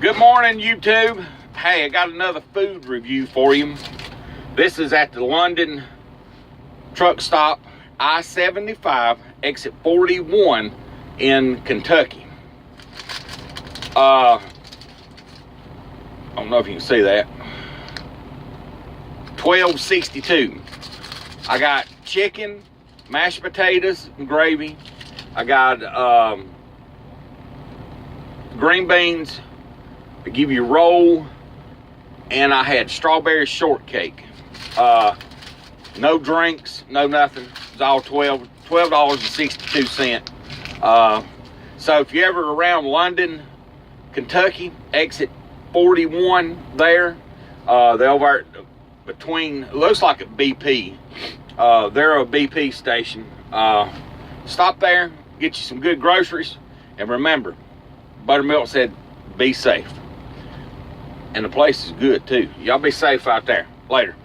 Good morning, YouTube. Hey, I got another food review for you. This is at the London truck stop, I75, exit 41 in Kentucky. I don't know if you can see that. 1262. I got chicken, mashed potatoes, and gravy. I got green beans. I give you a roll, and I had strawberry shortcake. No drinks, no nothing. It's all $12.62. So if you're ever around London, Kentucky, exit 41 there, they're over between, it looks like a BP. They're a BP station. Stop there, get you some good groceries, and remember, Buttermilk said, be safe. And the place is good too. Y'all be safe out there. Later.